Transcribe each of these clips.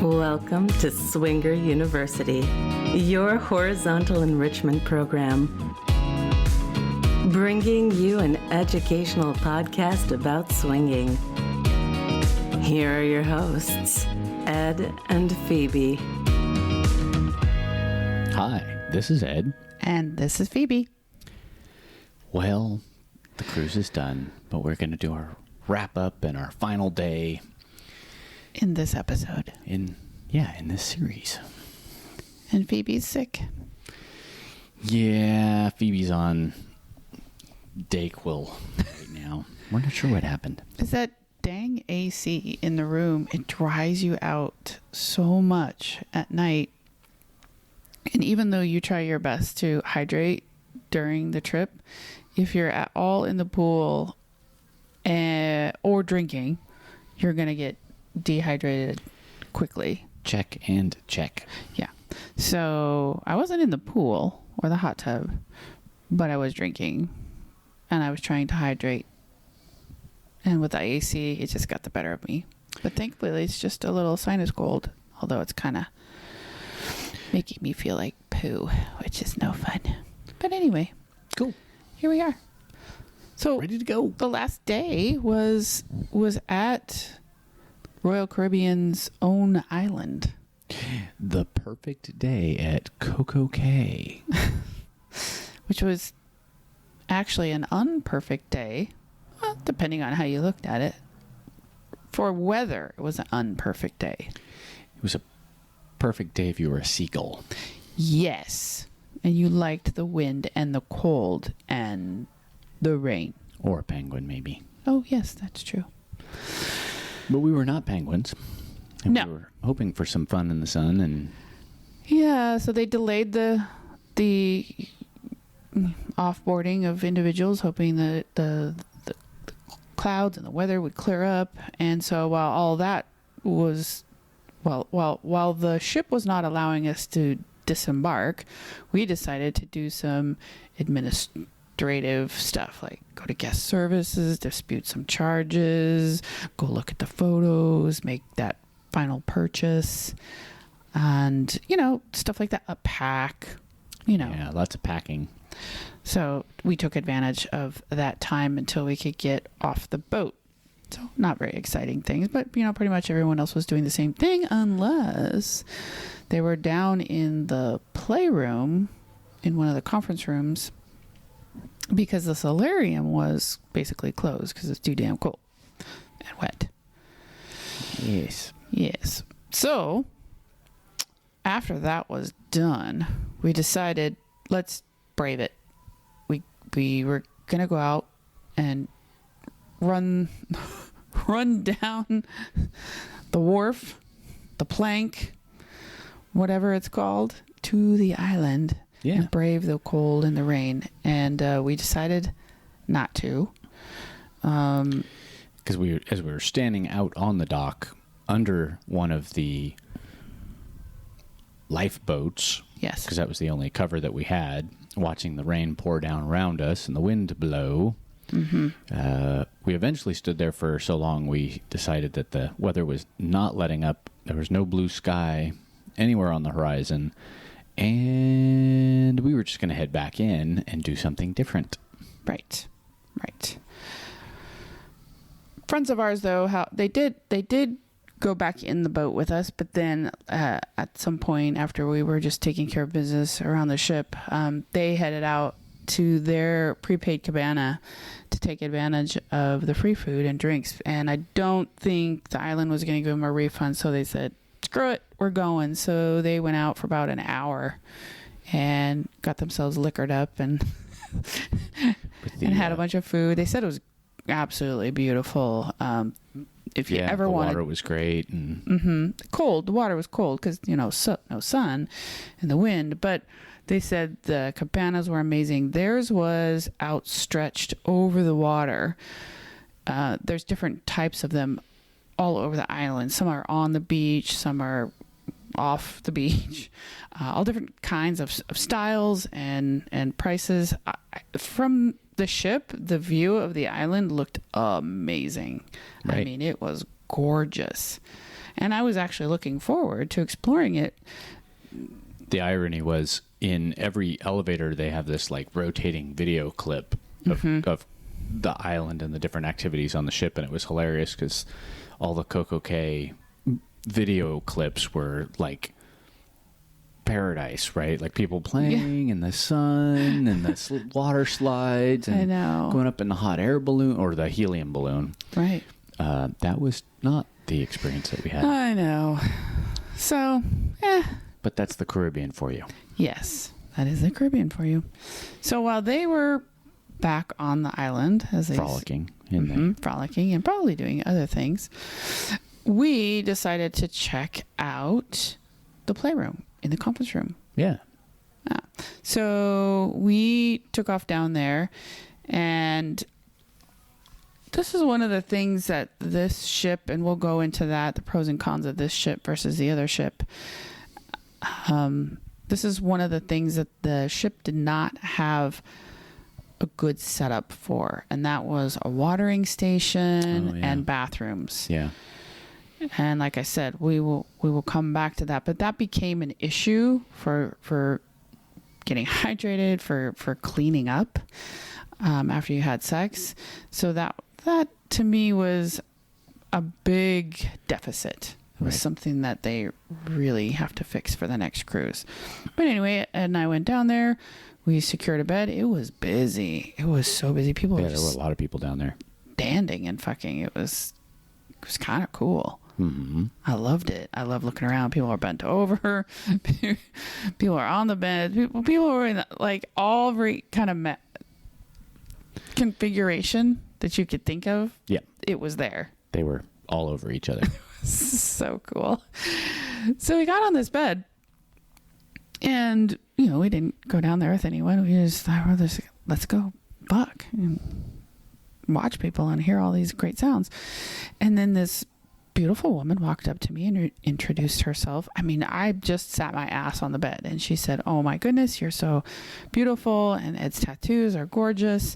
Welcome to Swinger University, your horizontal enrichment program, bringing you an educational podcast about swinging. Here are your hosts, Ed and Phoebe. Hi, this is Ed. And this is Phoebe. Well, the cruise is done, but we're going to do our wrap up and our final day In this episode. in this series. And Phoebe's sick. Yeah, Phoebe's on Dayquil right now. We're not sure what happened. Is that dang AC in the room? It dries you out so much at night. And even though you try your best to hydrate during the trip, if you're at all in the pool or drinking, you're going to get dehydrated quickly. Check and check. Yeah. So I wasn't in the pool or the hot tub, but I was drinking and I was trying to hydrate. And with the AC, it just got the better of me. But thankfully, it's just a little sinus cold, although it's kind of making me feel like poo, which is no fun. But anyway, Cool. here we are. So Ready to go. the last day was at Royal Caribbean's own island. The perfect day at Coco Cay. Which was actually an unperfect day, well, depending on how you looked at it. For weather, it was an unperfect day. It was a perfect day if you were a seagull. Yes. And you liked the wind and the cold and the rain. Or a penguin, maybe. Oh, yes, that's true. But we were not penguins. And No. We were hoping for some fun in the sun, and Yeah, so they delayed the offboarding of individuals, hoping that the clouds and the weather would clear up. And so while all that was, while the ship was not allowing us to disembark, we decided to do some administrative stuff, like go to guest services, dispute some charges, go look at the photos, make that final purchase, and stuff like that. A pack, yeah, lots of packing. So we took advantage of that time until we could get off the boat. So not very exciting things, but pretty much everyone else was doing the same thing, unless they were down in the Playroom in one of the conference rooms, because the solarium was basically closed because it's too damn cold and wet. Yes. So after that was done, we decided, let's brave it. We were gonna go out and run down the wharf, the plank, whatever it's called, to the island. Yeah. And brave the cold and the rain. And we decided not to. Because as we were standing out on the dock under one of the lifeboats, Yes. because that was the only cover that we had, watching the rain pour down around us and the wind blow. Mm-hmm. We eventually stood there for so long we decided that the weather was not letting up. There was no blue sky anywhere on the horizon, and we were just going to head back in and do something different. Right. Friends of ours, though, they did go back in the boat with us, but then at some point after we were just taking care of business around the ship, they headed out to their prepaid cabana to take advantage of the free food and drinks. And I don't think the island was going to give them a refund, so they said, screw it, we're going. So they went out for about an hour and got themselves liquored up and and had a bunch of food. They said it was absolutely beautiful. If you ever the wanted, water was great, and cold. The water was cold because no sun and the wind. But they said the cabanas were amazing. Theirs was outstretched over the water. There's different types of them all over the island. Some are on the beach. Some are off the beach. All different kinds of styles and prices. From the ship, the view of the island looked amazing. Right. I mean, it was gorgeous. And I was actually looking forward to exploring it. The irony was, in every elevator, they have this like rotating video clip of the island and the different activities on the ship. And it was hilarious because all the CocoCay video clips were like paradise, right? Like people playing in the sun and the water slides and I know. going up in the hot air balloon or the helium balloon. Right. That was not the experience that we had. I know. So, But that's the Caribbean for you. yes, that is the Caribbean for you. So while they were back on the island, as they Frolicking in there. frolicking and probably doing other things, we decided to check out the playroom in the conference room. Yeah. So we took off down there, and this is one of the things that this ship, and we'll go into that, the pros and cons of this ship versus the other ship. This is one of the things that the ship did not have a good setup for, and that was a watering station and bathrooms. Yeah. And like I said, we will come back to that, but that became an issue for getting hydrated, for cleaning up after you had sex. So that to me was a big deficit. It was something that they really have to fix for the next cruise. But anyway, Ed and I went down there. We secured a bed. It was busy. It was so busy. People were There were a lot of people down there. standing and fucking. It was kind of cool. Mm-hmm. I loved it. I love looking around. People are bent over. People are on the bed. People were in like every kind of configuration that you could think of. Yeah. It was there. They were all over each other. So cool. So we got on this bed, and we didn't go down there with anyone. We just thought, well, let's go fuck and watch people and hear all these great sounds. And then this beautiful woman walked up to me and introduced herself. I mean, I just sat my ass on the bed, and she said, "Oh my goodness, you're so beautiful, and Ed's tattoos are gorgeous.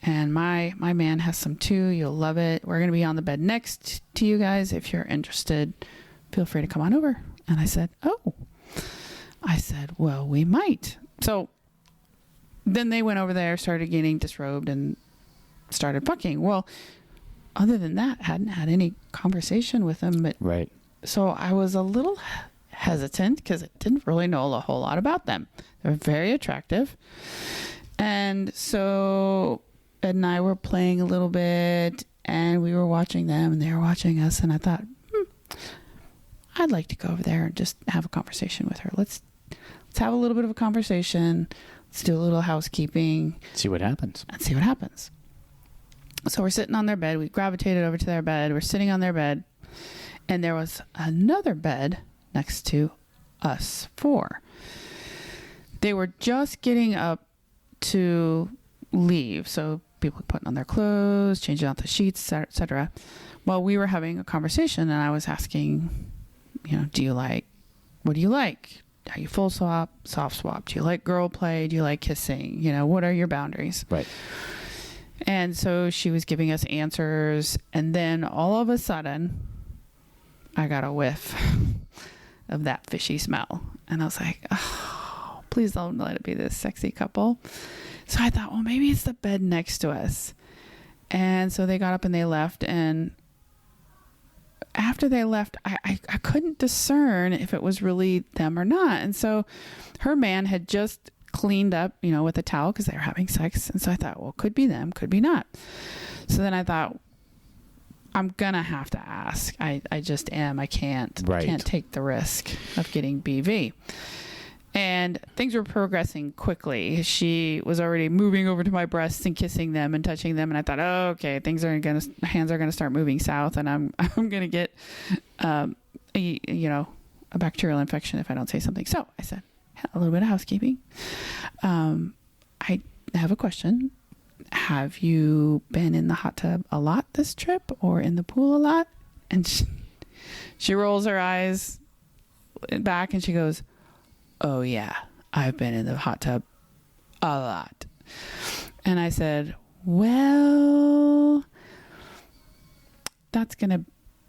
And my man has some too. You'll love it. We're going to be on the bed next to you guys. If you're interested, feel free to come on over." And I said, "Oh." I said, "Well, we might." So then they went over there, started getting disrobed, and started fucking. Well, other than that, hadn't had any conversation with them. But Right. so I was a little hesitant because I didn't really know a whole lot about them. They're very attractive. And so Ed and I were playing a little bit, and we were watching them, and they were watching us. And I thought, I'd like to go over there and just have a conversation with her. Let's have a little bit of a conversation. Let's do a little housekeeping. See what happens. And see what happens. So we're sitting on their bed. We gravitated over to their bed. We're sitting on their bed, and there was another bed next to us four. They were just getting up to leave, so people were putting on their clothes, changing out the sheets, etc. While we were having a conversation, and I was asking, what do you like? Are you full swap, soft swap? Do you like girl play? Do you like kissing? What are your boundaries? Right. And so she was giving us answers, and then all of a sudden, I got a whiff of that fishy smell, and I was like, "Oh, please don't let it be this sexy couple." So I thought, well, maybe it's the bed next to us. And so they got up and they left, and after they left, I couldn't discern if it was really them or not. And so her man had just cleaned up, with a towel because they were having sex. And so I thought, well, could be them, could be not. So then I thought, I'm going to have to ask. I just am. I can't take the risk of getting BV. And things were progressing quickly. She was already moving over to my breasts and kissing them and touching them. And I thought, oh, okay, hands are gonna start moving south, and I'm gonna get, a bacterial infection if I don't say something. So I said, a little bit of housekeeping. I have a question. Have you been in the hot tub a lot this trip, or in the pool a lot? And she rolls her eyes back and she goes, "Oh yeah, I've been in the hot tub a lot." And I said, "Well, that's going to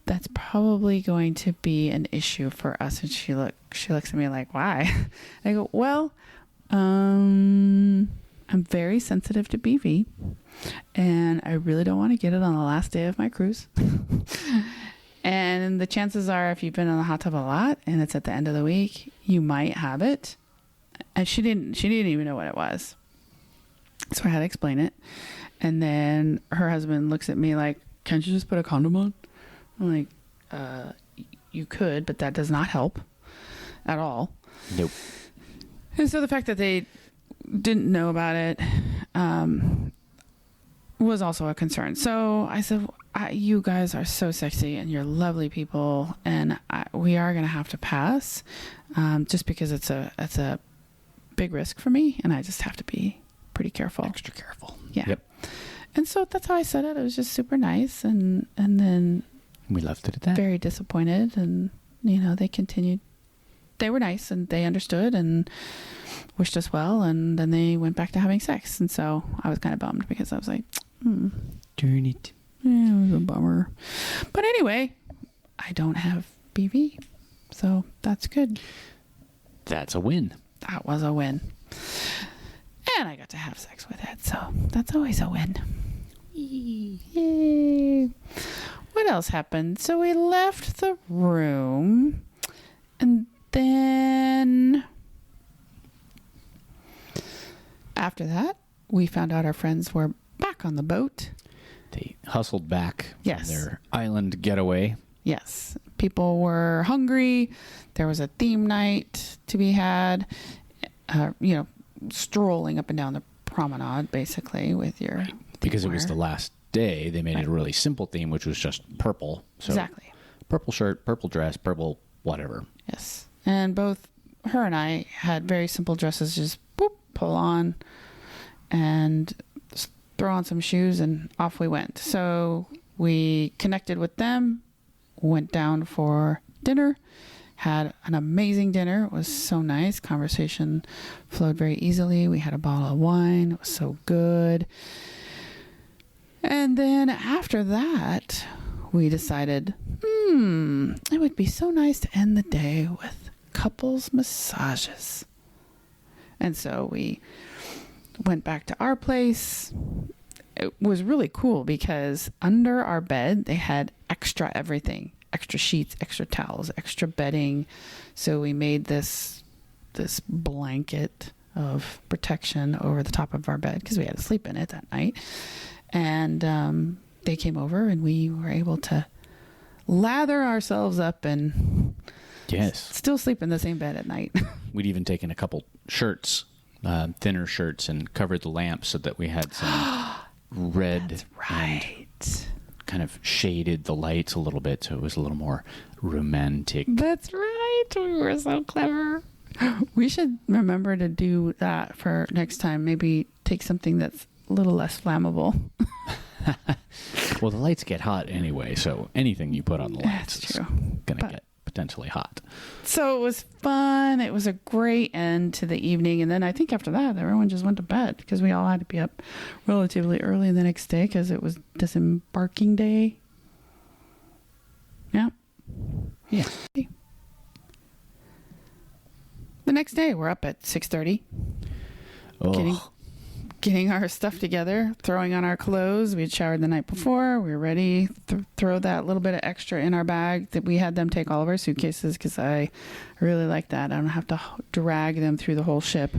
that's probably going to be an issue for us. And she looks at me like, why? I go, well, I'm very sensitive to BV, and I really don't want to get it on the last day of my cruise. And the chances are, if you've been in the hot tub a lot and it's at the end of the week, you might have it. And she didn't even know what it was. So I had to explain it. And then her husband looks at me like, can't you just put a condom on? I'm like, you could, but that does not help at all. Nope. And so the fact that they didn't know about it was also a concern. So I said, you guys are so sexy and you're lovely people, and we are going to have to pass just because it's a big risk for me, and I just have to be pretty careful. Extra careful. Yeah. Yep. And so that's how I said it. It was just super nice, and then We left it at that. very disappointed, and they continued. They were nice and they understood and wished us well, and then they went back to having sex. And so I was kind of bummed because I was like, Darn it. yeah, it was a bummer. But anyway, I don't have BV, so that's good. That's a win. That was a win. And I got to have sex with it, so that's always a win. Yay. What else happened? So we left the room, and then after that, we found out our friends were back on the boat. They hustled back Yes. from their island getaway. Yes. People were hungry. There was a theme night to be had. Strolling up and down the promenade, basically, with your Because it was themed the wear. last day, they made Right. it a really simple theme, which was just purple. So Exactly. purple shirt, purple dress, purple whatever. Yes. And both her and I had very simple dresses, just boop, pull on and throw on some shoes, and off we went. So we connected with them, went down for dinner, had an amazing dinner. It was so nice. Conversation flowed very easily. We had a bottle of wine. It was so good. And then after that, we decided, it would be so nice to end the day with couples massages. And so we went back to our place. It was really cool because under our bed, they had extra everything. Extra sheets, extra towels, extra bedding. So we made this blanket of protection over the top of our bed because we had to sleep in it that night. And they came over and we were able to lather ourselves up and Yes. still sleep in the same bed at night. We'd even taken a couple shirts, thinner shirts, and covered the lamps so that we had some red. That's right. Kind of shaded the lights a little bit so it was a little more romantic. That's right. We were so clever. We should remember to do that for next time. Maybe take something that's a little less flammable. Well, the lights get hot anyway, so anything you put on the lights That's is true. going to But- get potentially hot. So it was fun. It was a great end to the evening. And then I think after that, everyone just went to bed because we all had to be up relatively early the next day because it was disembarking day. Yeah. Yeah. The next day, we're up at 6:30. Oh, Getting our stuff together, throwing on our clothes. We had showered the night before. We were ready. Throw that little bit of extra in our bag. That we had them take all of our suitcases because I really like that. I don't have to drag them through the whole ship.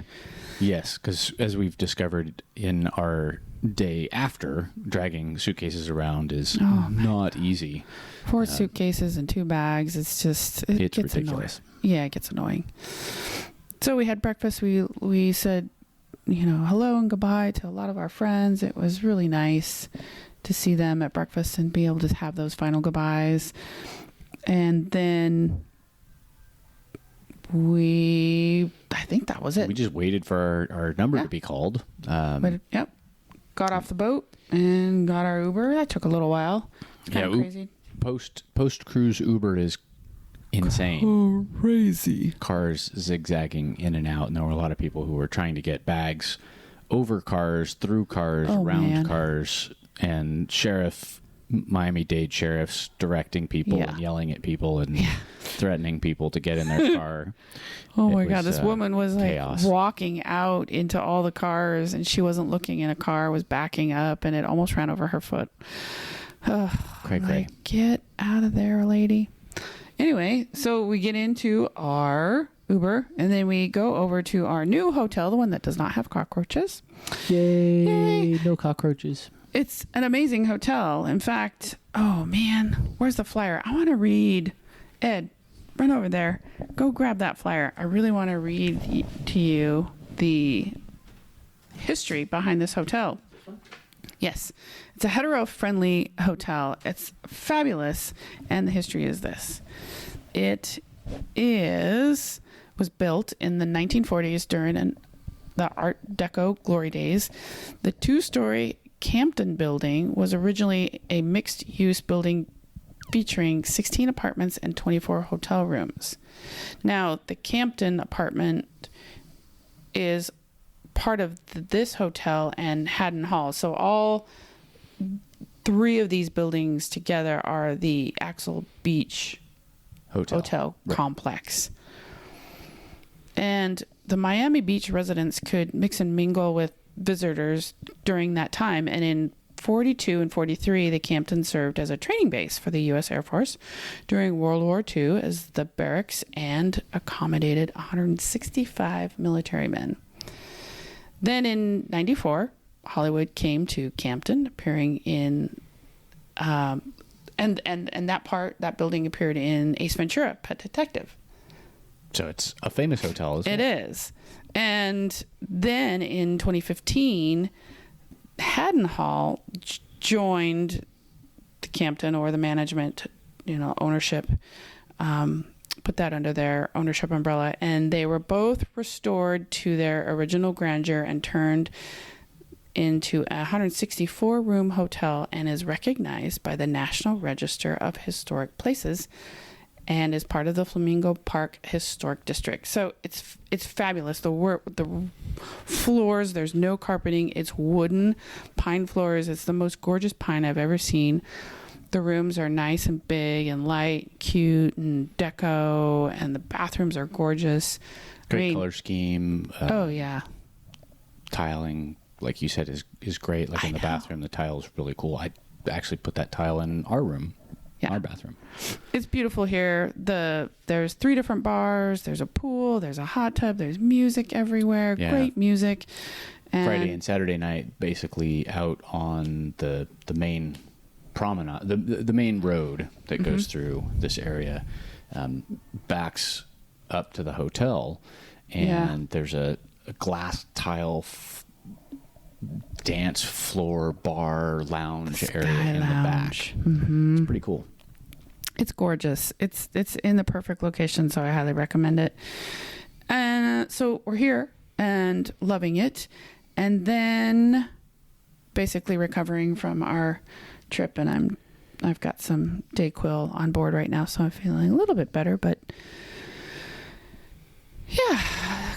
yes, because as we've discovered in our day after, dragging suitcases around is not easy. 4 suitcases and 2 bags. It's just it It's gets ridiculous. annoying. Yeah, it gets annoying. So we had breakfast. We said, hello and goodbye to a lot of our friends. It was really nice to see them at breakfast and be able to have those final goodbyes. And then I think that was it. We just waited for our number to be called. Yep. Got off the boat and got our Uber. That took a little while. Kind of crazy. Post cruise Uber is insane. Crazy. Cars zigzagging in and out, and there were a lot of people who were trying to get bags over cars, through cars, around man. cars, and Sheriff Miami-Dade sheriffs directing people and yelling at people and threatening people to get in their car. Oh my God, this woman was like chaos. walking out into all the cars, and she wasn't looking in a car, was backing up, and it almost ran over her foot. Cray. Get out of there, lady. Anyway, so we get into our Uber, and then we go over to our new hotel, the one that does not have cockroaches. Yay. No cockroaches. It's an amazing hotel. In fact, oh man, where's the flyer? I want to read. Ed, run over there. Go grab that flyer. I really want to read to you the history behind this hotel. Yes, it's a hetero-friendly hotel. It's fabulous, and the history is this. It was built in the 1940s during the Art Deco glory days. The two-story Campton building was originally a mixed-use building featuring 16 apartments and 24 hotel rooms. Now, the Campton apartment is part of this hotel and Haddon Hall. So all three of these buildings together are the Axel Beach Hotel complex. And the Miami Beach residents could mix and mingle with visitors during that time. And in 42 and 43, the Campton served as a training base for the U.S. Air Force during World War II as the barracks and accommodated 165 military men. Then in 94, Hollywood came to Campton, appearing in, and that building appeared in Ace Ventura, Pet Detective. So it's a famous hotel, isn't it? It is. And then in 2015, Haddon Hall joined the Campton, or the management, ownership, put that under their ownership umbrella, and they were both restored to their original grandeur and turned into a 164-room hotel, and is recognized by the National Register of Historic Places and is part of the Flamingo Park Historic District. So it's fabulous. The floors, there's no carpeting. It's wooden pine floors. It's the most gorgeous pine I've ever seen. The rooms are nice and big and light, cute and deco, and the bathrooms are gorgeous. Great color scheme. Oh yeah. Tiling, like you said, is great. Like in the bathroom, the tile is really cool. I actually put that tile in our room. Yeah. Our bathroom. It's beautiful here. There's 3 different bars. There's a pool. There's a hot tub. There's music everywhere. Yeah. Great music. And Friday and Saturday night, basically out on the main promenade, the main road that goes through this area, backs up to the hotel, and there's a glass tile dance floor, bar, lounge area in the back. It's pretty cool. It's gorgeous. It's in the perfect location, so I highly recommend it. And so we're here and loving it, and then basically recovering from our trip, and I've got some Dayquil on board right now, so I'm feeling a little bit better, but yeah,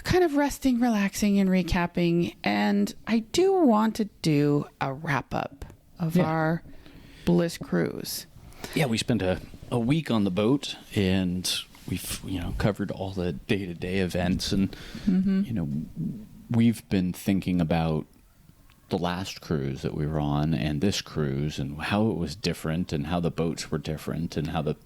kind of resting, relaxing, and recapping. And I do want to do a wrap up of our Bliss cruise. Yeah, we spent a week on the boat, and we've covered all the day-to-day events, and we've been thinking about the last cruise that we were on and this cruise, and how it was different, and how the boats were different, and how the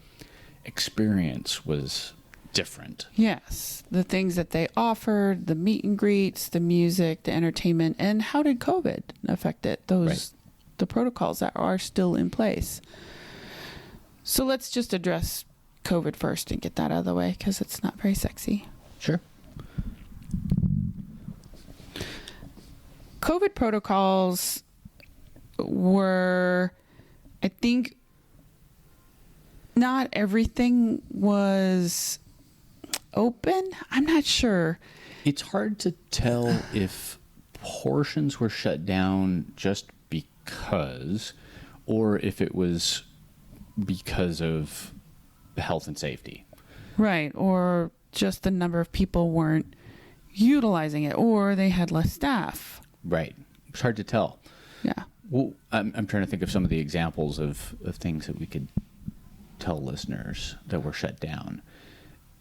experience was different. Yes, the things that they offered, the meet and greets, the music, the entertainment, and how did COVID affect it? The protocols that are still in place. So let's just address COVID first and get that out of the way, because it's not very sexy. Sure. COVID protocols were, I think, not everything was open. I'm not sure. It's hard to tell if portions were shut down just because, or if it was because of health and safety. Right. Or just the number of people weren't utilizing it, or they had less staff. Right. It's hard to tell. Yeah. Well, I'm trying to think of some of the examples of things that we could tell listeners that were shut down.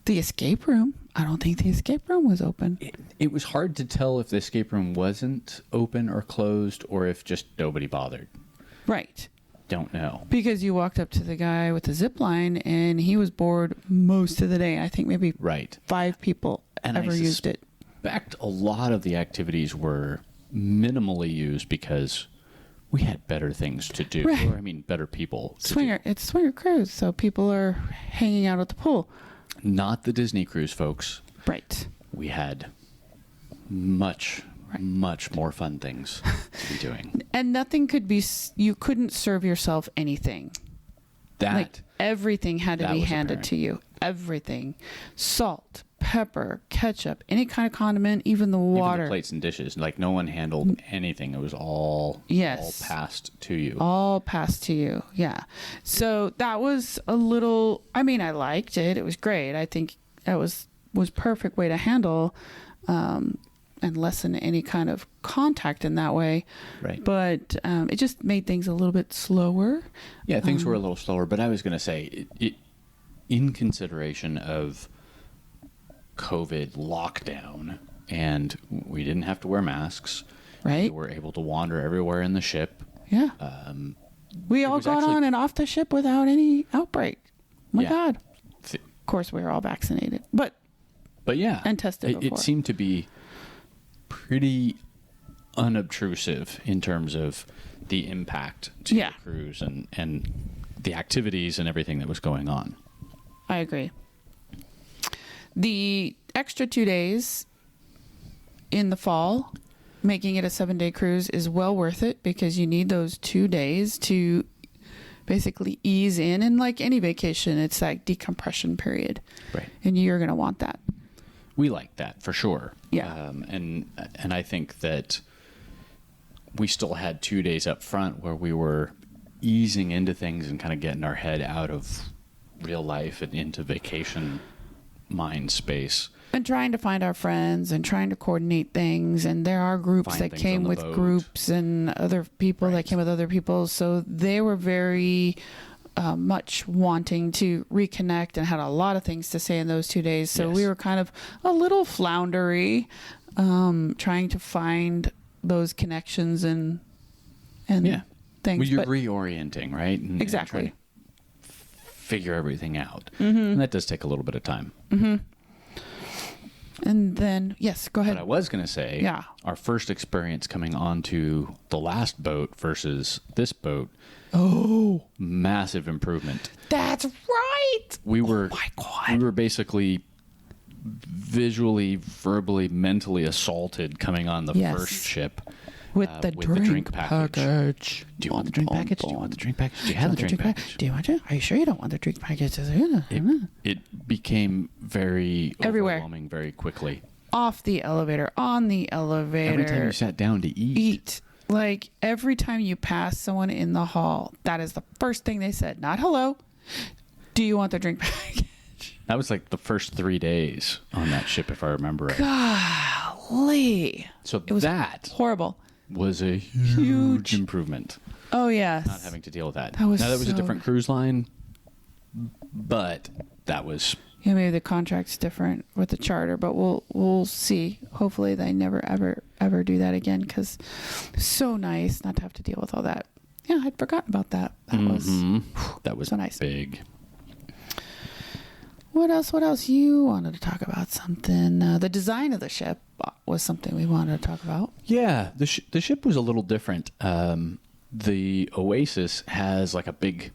The escape room. I don't think the escape room was open. It was hard to tell if the escape room wasn't open or closed, or if just nobody bothered. Right. Don't know. Because you walked up to the guy with the zip line, and he was bored most of the day. I think maybe Right. 5 people ever used it. In fact, a lot of the activities were minimally used because we had better things to do. Right. Or, I mean, better people to Swinger. do. It's swinger cruise, so people are hanging out at the pool. Not the Disney cruise, folks. Right. We had much more fun things to be doing. And nothing could be, you couldn't serve yourself anything. Like everything had to be handed to you. Everything. Salt, pepper, ketchup, any kind of condiment, even the water. Even the plates and dishes. Like no one handled anything. It was all passed to you. All passed to you. Yeah. So that was a little, I mean, I liked it. It was great. I think that was perfect way to handle and lessen any kind of contact in that way. Right. But it just made things a little bit slower. Yeah, things were a little slower. But I was going to say, in consideration of COVID lockdown, and we didn't have to wear masks. Right. We were able to wander everywhere in the ship. Yeah. We all got on and off the ship without any outbreak. My God. Of course, we were all vaccinated. But yeah. And tested before. It seemed to be pretty unobtrusive in terms of the impact to the cruise and the activities and everything that was going on. I agree. The extra 2 days in the fall, making it a 7-day cruise, is well worth it because you need those 2 days to basically ease in. And like any vacation, it's like decompression period. Right. And you're going to want that. We like that for sure. Yeah. And I think that we still had 2 days up front where we were easing into things and kind of getting our head out of real life and into vacation mind space. And trying to find our friends and trying to coordinate things. And there are groups that came with groups and other people that came with other people. So they were very much wanting to reconnect and had a lot of things to say in those 2 days. So we were kind of a little floundery, trying to find those connections and things. Well, you're reorienting, right? Exactly. And figure everything out. And that does take a little bit of time. And then, yes, go ahead. But I was going to say, our first experience coming onto the last boat versus this boat, massive improvement. That's right. We were, oh my God. We were basically visually, verbally, mentally assaulted coming on the first ship. With the drink package. Do you want the drink package? Do you want the drink package? Do you have the drink package? Do you want it? Are you sure you don't want the drink package? It became very overwhelming very quickly. Off the elevator, on the elevator. Every time you sat down to eat. Like every time you pass someone in the hall, that is the first thing they said. Not hello. Do you want the drink package? That was like the first 3 days on that ship, if I remember right. Golly. So it was horrible. Was a huge improvement. Oh, yes. Not having to deal with that. That was a different cruise line, but that was... Yeah, maybe the contract's different with the charter, but we'll see. Hopefully they never, ever do that again because it's so nice not to have to deal with all that. Yeah, I'd forgotten about that. That was so nice. Big. What else? You wanted to talk about something. The design of the ship was something we wanted to talk about. Yeah, the ship was a little different. The Oasis has like a big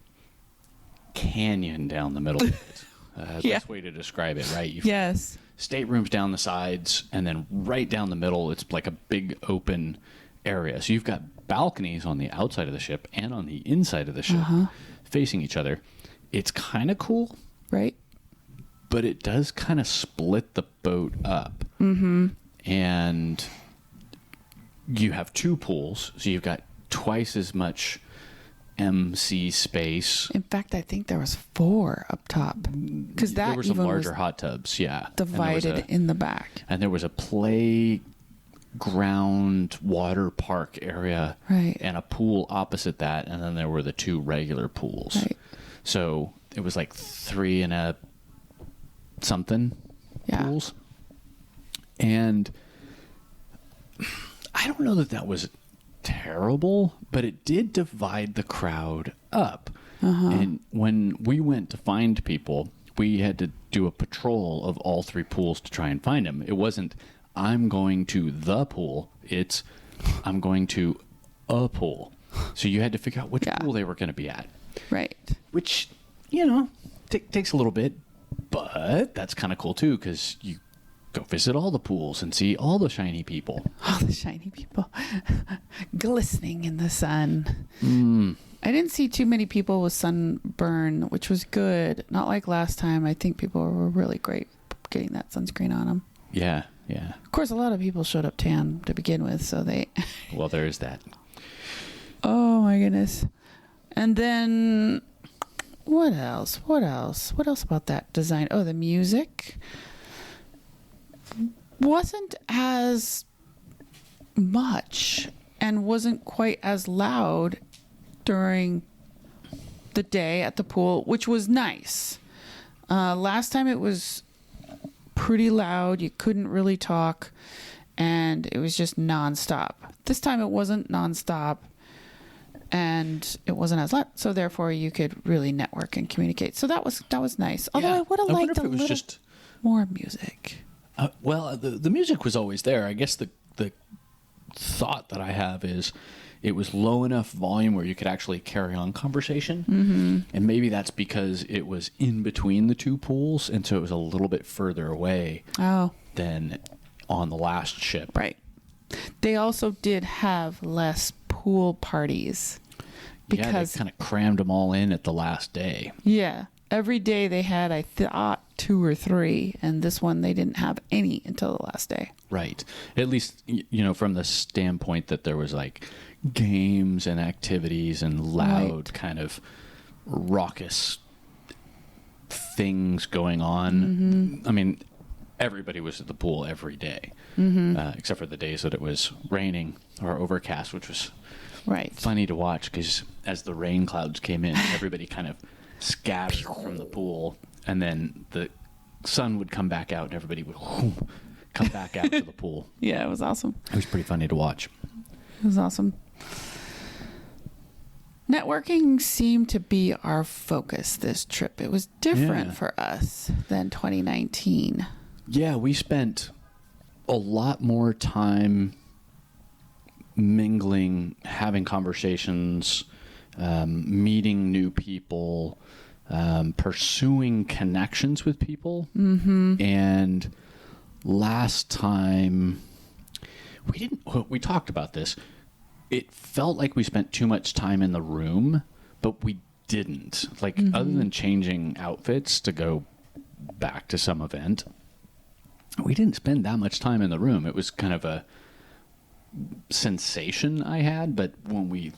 canyon down the middle of it. Best way to describe it, right? Yes. Staterooms down the sides, and then right down the middle, it's like a big open area. So you've got balconies on the outside of the ship and on the inside of the ship facing each other. It's kind of cool. Right. But it does kind of split the boat up. Mm-hmm. And you have 2 pools, so you've got twice as much MC space. In fact, I think there was 4 up top. Because that there were some larger hot tubs, divided in the back. And there was a play ground water park area, Right. and a pool opposite that, and then there were the 2 regular pools. Right. So it was like 3 and a something pools. And I don't know that was terrible, but it did divide the crowd up. And when we went to find people, we had to do a patrol of all 3 pools to try and find them. It wasn't, I'm going to the pool. It's, I'm going to a pool. So you had to figure out which pool they were going to be at. Right. Which, takes a little bit, but that's kind of cool too, because you go visit all the pools and see all the shiny people. All the shiny people glistening in the sun. I didn't see too many people with sunburn, which was good. Not like last time. I think people were really great getting that sunscreen on them. Yeah, yeah. Of course, a lot of people showed up tan to begin with, so they... Well, there is that. Oh, my goodness. And then... What else? What else about that design? Oh, the music wasn't as much and wasn't quite as loud during the day at the pool, which was nice. Last time it was pretty loud. You couldn't really talk, and it was just nonstop. This time it wasn't nonstop, and it wasn't as loud, so therefore you could really network and communicate. So that was nice. Although I would have liked a little more music. Well, the music was always there. I guess the thought that I have is it was low enough volume where you could actually carry on conversation. And maybe that's because it was in between the 2 pools, and so it was a little bit further away than on the last ship. Right. They also did have less pool parties. Because they kind of crammed them all in at the last day. Yeah. Every day they had, I thought, 2 or 3, and this one they didn't have any until the last day. Right. At least, from the standpoint that there was like games and activities and loud kind of raucous things going on. I mean, everybody was at the pool every day, except for the days that it was raining or overcast, which was funny to watch because as the rain clouds came in, everybody kind of scattered from the pool, and then the sun would come back out and everybody would come back out to the pool. Yeah, it was awesome. It was pretty funny to watch. It was awesome. Networking seemed to be our focus this trip. It was different for us than 2019. Yeah, we spent a lot more time mingling, having conversations, meeting new people, pursuing connections with people. And last time we talked about this. It felt like we spent too much time in the room, but we didn't. Like, other than changing outfits to go back to some event, we didn't spend that much time in the room. It was kind of a sensation I had, but when we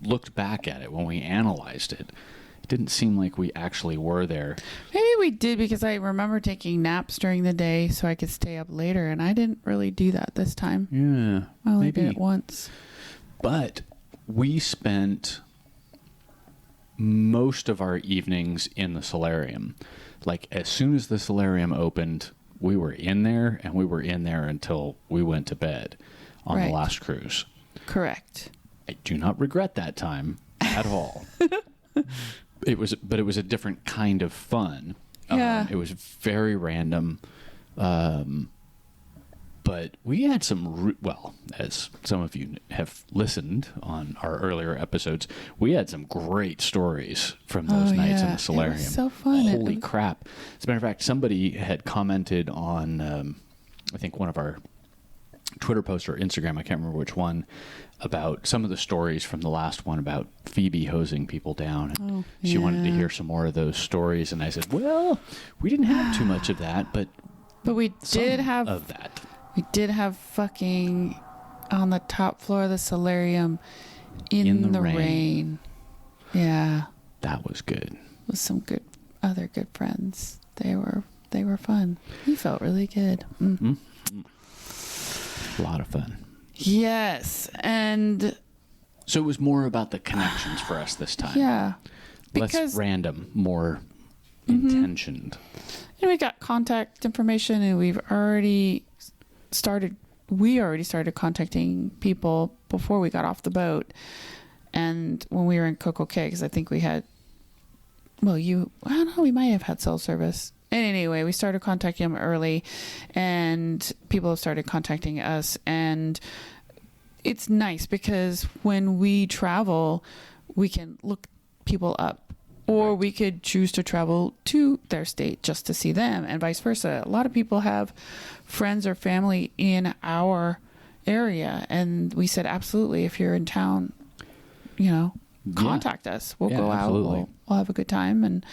looked back at it, when we analyzed it, it didn't seem like we actually were there. Maybe we did, because I remember taking naps during the day so I could stay up later, and I didn't really do that this time. Yeah, I only did it once. But we spent most of our evenings in the solarium. Like, as soon as the solarium opened, we were in there, and we were in there until we went to bed on the last cruise. Correct. I do not regret that time at all. It was a different kind of fun. Yeah. It was very random. But we had some, as some of you have listened on our earlier episodes, we had some great stories from those nights in the solarium. It was so fun. Holy crap. As a matter of fact, somebody had commented on, I think one of our Twitter posts or Instagram, I can't remember which one, about some of the stories from the last one about Phoebe hosing people down. And she wanted to hear some more of those stories. And I said, well, we didn't have too much of that, but we did have of that. We did have fucking on the top floor of the solarium in the rain. Yeah. That was good. With some other good friends. They were fun. We felt really good. A lot of fun. Yes. And so it was more about the connections for us this time. Yeah. Less random, more intentioned. And we got contact information, and we already started contacting people before we got off the boat. And when we were in Coco Cay, because I think we had, I don't know, we might have had cell service. And anyway, we started contacting them early, and people have started contacting us. And it's nice because when we travel, we can look people up, or we could choose to travel to their state just to see them, and vice versa. A lot of people have friends or family in our area, and we said, absolutely, if you're in town, contact us. We'll go out. We'll have a good time. And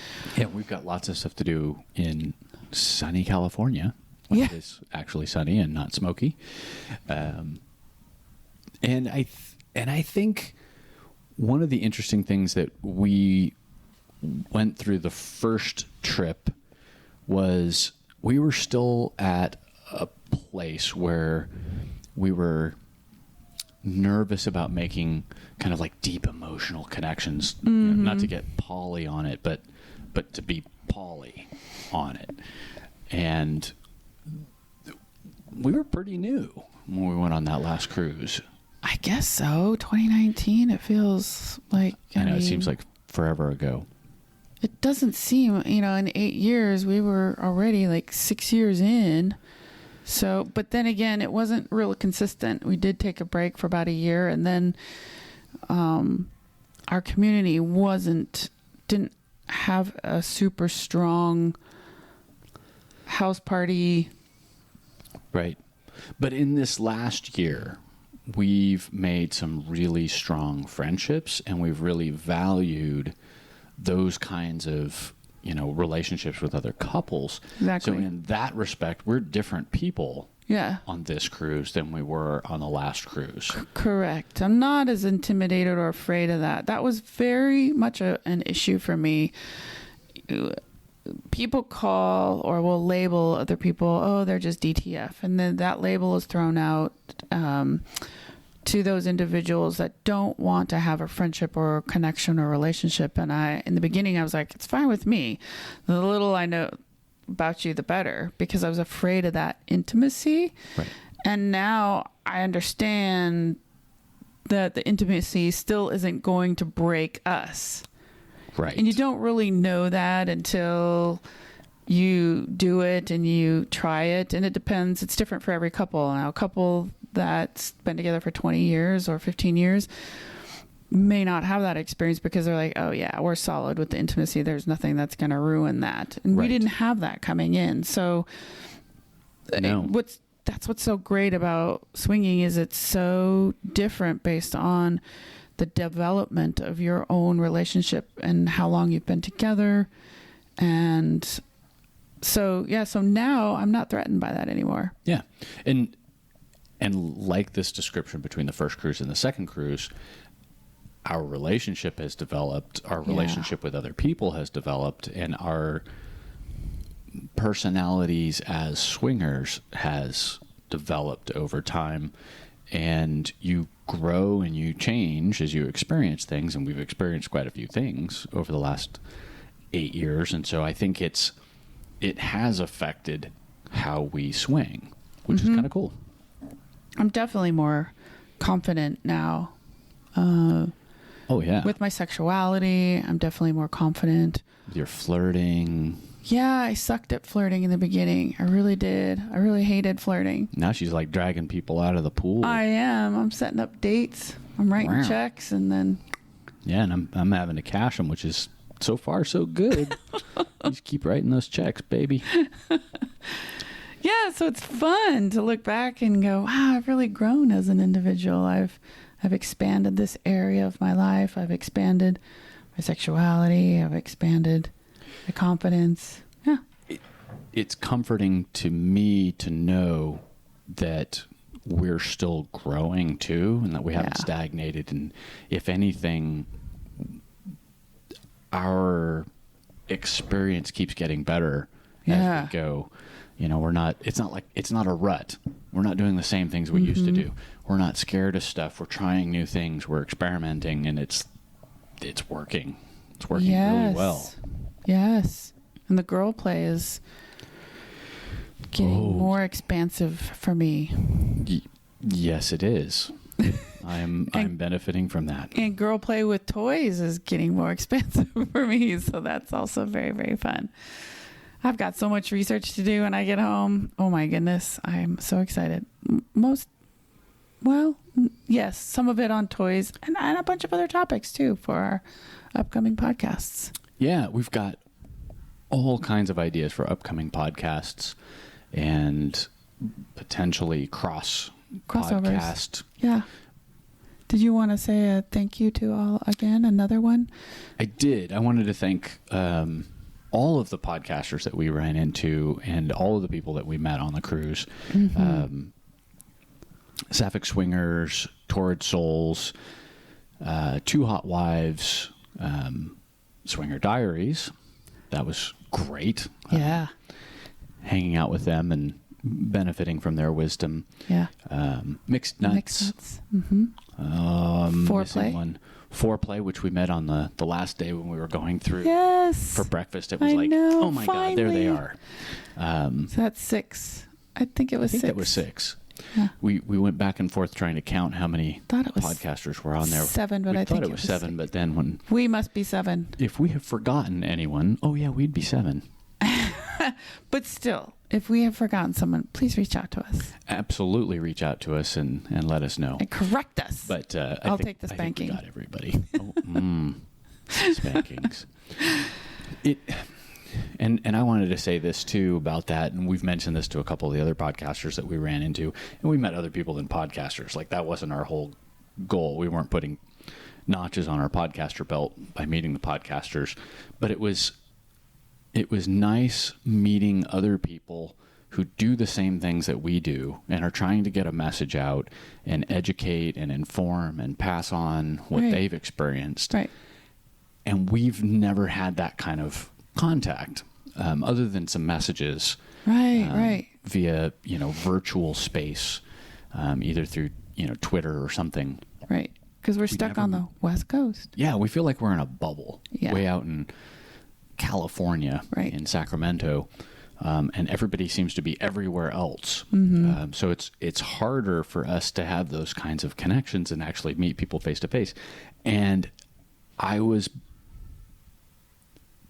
we've got lots of stuff to do in sunny California, which is actually sunny and not smoky. And I think one of the interesting things that we went through the first trip was we were still at a place where we were nervous about making kind of like deep emotional connections, not to get Polly on it, but to be Polly on it. And we were pretty new when we went on that last cruise. I guess so. 2019, it feels like... I know, it seems like forever ago. It doesn't seem, in 8 years, we were already like 6 years in. So, but then again, it wasn't real consistent. We did take a break for about a year, and then our community didn't have a super strong house party. Right. But in this last year, we've made some really strong friendships, and we've really valued those kinds of, relationships with other couples. Exactly. So in that respect, we're different people on this cruise than we were on the last cruise. Correct. I'm not as intimidated or afraid of that. That was very much an issue for me. People call or will label other people, oh, they're just DTF. And then that label is thrown out to those individuals that don't want to have a friendship or connection or relationship. And in the beginning, I was like, it's fine with me. The little I know about you, the better, because I was afraid of that intimacy. Right. And now I understand that the intimacy still isn't going to break us. Right. And you don't really know that until you do it and you try it. And it depends. It's different for every couple. Now, a couple that's been together for 20 years or 15 years may not have that experience because they're like, oh yeah, we're solid with the intimacy. There's nothing that's going to ruin that. And we didn't have that coming in. So that's what's so great about swinging is it's so different based on the development of your own relationship and how long you've been together. And so now I'm not threatened by that anymore. Yeah. And like this description between the first cruise and the second cruise, our relationship has developed, our relationship with other people has developed, and our personalities as swingers has developed over time. And you grow and you change as you experience things, and we've experienced quite a few things over the last 8 years. And so I think it has affected how we swing, which is kind of cool. I'm definitely more confident now. With my sexuality, I'm definitely more confident. With your flirting. Yeah, I sucked at flirting in the beginning. I really did. I really hated flirting. Now she's like dragging people out of the pool. I am. I'm setting up dates. I'm writing checks, and then... Yeah, and I'm having to cash them, which is so far so good. You just keep writing those checks, baby. Yeah, so it's fun to look back and go, wow, I've really grown as an individual. I've expanded this area of my life. I've expanded my sexuality. I've expanded my confidence. Yeah. It's comforting to me to know that we're still growing too, and that we haven't stagnated. And if anything, our experience keeps getting better as we go. it's not a rut. We're not doing the same things we used to do. We're not scared of stuff. We're trying new things. We're experimenting, and it's working. It's working really well. Yes. And the girl play is getting more expansive for me. Yes, it is. I'm benefiting from that. And girl play with toys is getting more expensive for me, so that's also very, very fun. I've got so much research to do when I get home. Oh my goodness, I'm so excited. Yes, some of it on toys and a bunch of other topics too for our upcoming podcasts. Yeah, we've got all kinds of ideas for upcoming podcasts and potentially crossovers. Podcast. Yeah. Did you want to say a thank you to all again? Another one? I did. I wanted to thank all of the podcasters that we ran into and all of the people that we met on the cruise. Sapphic Swingers, Torrid Souls, Two Hot Wives, Swinger Diaries. That was great. Yeah. Hanging out with them and benefiting from their wisdom. Yeah. Mixed Nuts. Foreplay. Foreplay, which we met on the last day when we were going through for breakfast. It was oh my God, there they are. So that's 6. I think it was 6. I think it was 6. Yeah. We went back and forth trying to count how many podcasters were on there. 7, but I think it was 7. But then when we must be 7. If we have forgotten anyone, we'd be 7. But still, if we have forgotten someone, please reach out to us. Absolutely, reach out to us and let us know and correct us. But I'll take the spanking. I think we got everybody. Spankings. And I wanted to say this too about that, and we've mentioned this to a couple of the other podcasters that we ran into, and we met other people than podcasters. Like, that wasn't our whole goal. We weren't putting notches on our podcaster belt by meeting the podcasters, but it was nice meeting other people who do the same things that we do and are trying to get a message out and educate and inform and pass on what they've experienced. Right. And we've never had that kind of contact, other than some messages, via virtual space, either through Twitter or something. Right, because we're stuck on the West Coast. Yeah, we feel like we're in a bubble, way out in California, in Sacramento, and everybody seems to be everywhere else. So it's harder for us to have those kinds of connections and actually meet people face to face. And I was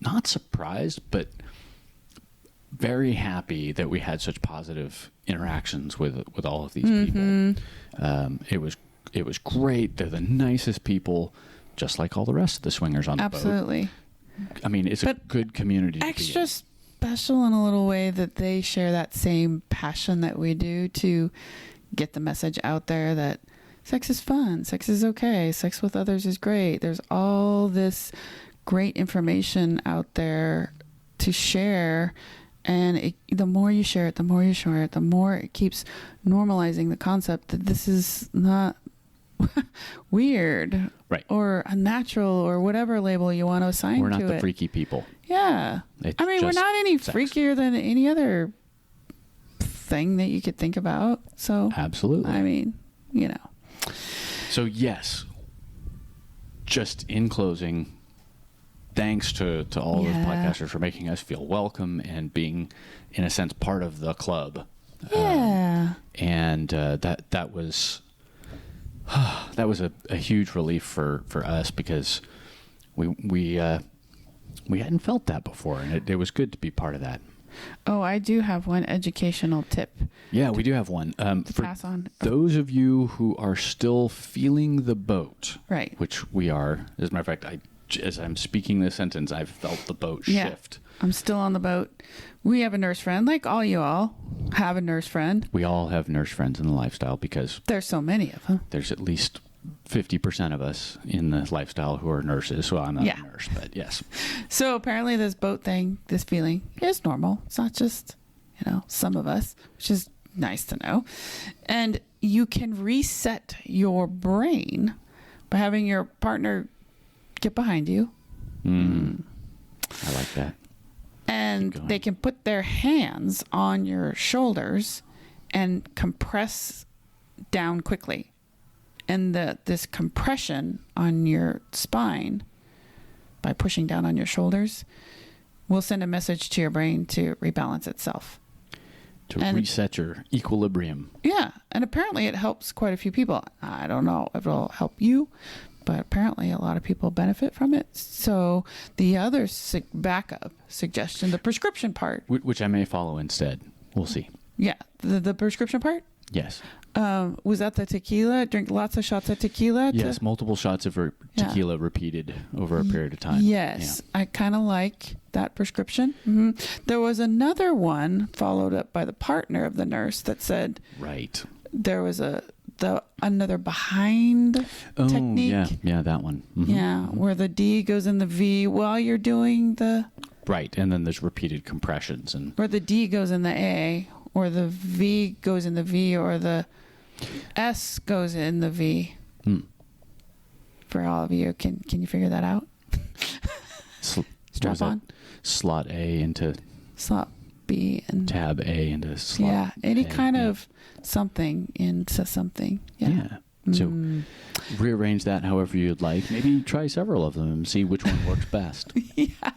not surprised, but very happy that we had such positive interactions with all of these people. It was great. They're the nicest people, just like all the rest of the swingers on the boat. Absolutely. I mean, it's a good community. Extra special in a little way that they share that same passion that we do to get the message out there that sex is fun, sex is okay, sex with others is great. There's all this great information out there to share, and the more you share it, the more it keeps normalizing the concept that this is not weird, or unnatural, or whatever label you want to assign to it. We're not the freaky people. Yeah. I mean, we're not any freakier than any other thing that you could think about. So absolutely. I mean, So yes, just in closing, thanks to all those podcasters for making us feel welcome and being, in a sense, part of the club. Yeah. That was a huge relief for us, because we hadn't felt that before, and it was good to be part of that. Oh, I do have one educational tip. Yeah, we do have one. For pass on. Those of you who are still feeling the boat, which we are. As a matter of fact, as I'm speaking this sentence, I've felt the boat shift. I'm still on the boat. We have a nurse friend, like all you all have a nurse friend. We all have nurse friends in the lifestyle, because there's so many of them. There's at least 50% of us in the lifestyle who are nurses. So I'm not a nurse, but yes. So apparently this boat thing, this feeling is normal. It's not just, some of us, which is nice to know. And you can reset your brain by having your partner get behind you. I like that. and they can put their hands on your shoulders and compress down quickly. And this compression on your spine by pushing down on your shoulders will send a message to your brain to rebalance itself. To reset your equilibrium. Yeah. And apparently it helps quite a few people. I don't know if it'll help you, but apparently a lot of people benefit from it. So the other backup suggestion, the prescription part. Which I may follow instead. We'll see. Yeah. The prescription part? Yes. Was that the tequila? Drink lots of shots of tequila? Yes, multiple shots of tequila repeated over a period of time. Yes, yeah. I kind of like that prescription. Mm-hmm. There was another one followed up by the partner of the nurse that said, right, there was another behind technique. Yeah, that one. Mm-hmm. Yeah, where the D goes in the V while you're doing the... Right, and then there's repeated compressions. Or the D goes in the A, or the V goes in the V, or the S goes in the V. For all of you, can you figure that out? Strap on. Slot A into slot B and tab A into slot. Yeah, any A, kind of something into something. Yeah. So rearrange that however you'd like. Maybe try several of them and see which one works best. Yeah.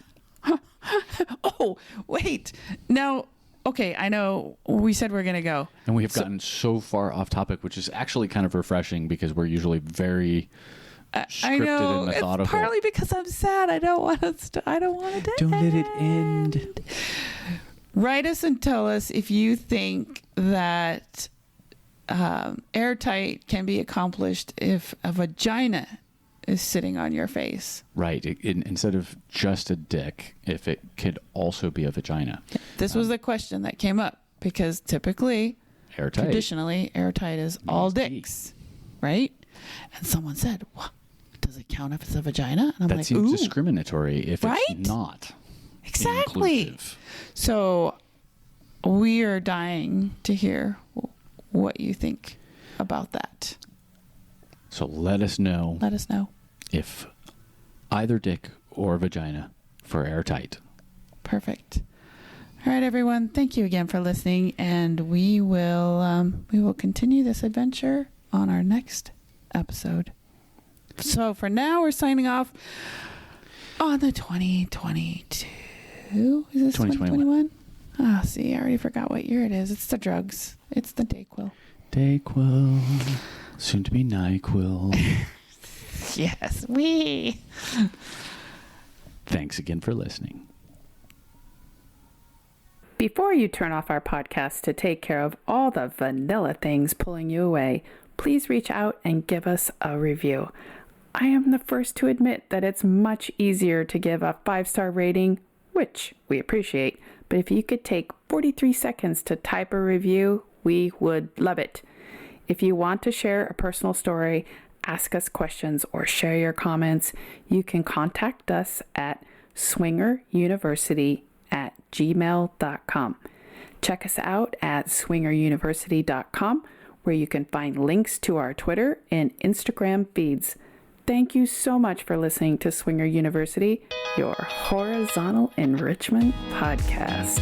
Oh, wait. Now, okay, I know we said we're going to go. And we have gotten so far off topic, which is actually kind of refreshing because we're usually very scripted I know, and methodical. It's partly because I'm sad. I don't want to Don't let it end. Write us and tell us if you think that airtight can be accomplished if a vagina is sitting on your face. Right. Instead of just a dick, if it could also be a vagina. This was the question that came up because typically, traditionally, airtight is all dicks, right? And someone said, "What? Does it count if it's a vagina?" And I'm that seems discriminatory if it's not. Exactly. Inclusive. So we are dying to hear what you think about that. So let us know. Let us know. If either dick or vagina for airtight. Perfect. All right, everyone. Thank you again for listening, and we will continue this adventure on our next episode. So for now, we're signing off on the 2022. Is this 2021? Ah, see, I already forgot what year it is. It's the drugs. It's the Dayquil. Dayquil. Soon to be NyQuil. Yes, Thanks again for listening. Before you turn off our podcast to take care of all the vanilla things pulling you away, please reach out and give us a review. I am the first to admit that it's much easier to give a 5-star rating, which we appreciate, but if you could take 43 seconds to type a review, we would love it. If you want to share a personal story, ask us questions, or share your comments, you can contact us at swingeruniversity@gmail.com. Check us out at swingeruniversity.com, where you can find links to our Twitter and Instagram feeds. Thank you so much for listening to Swinger University, your horizontal enrichment podcast.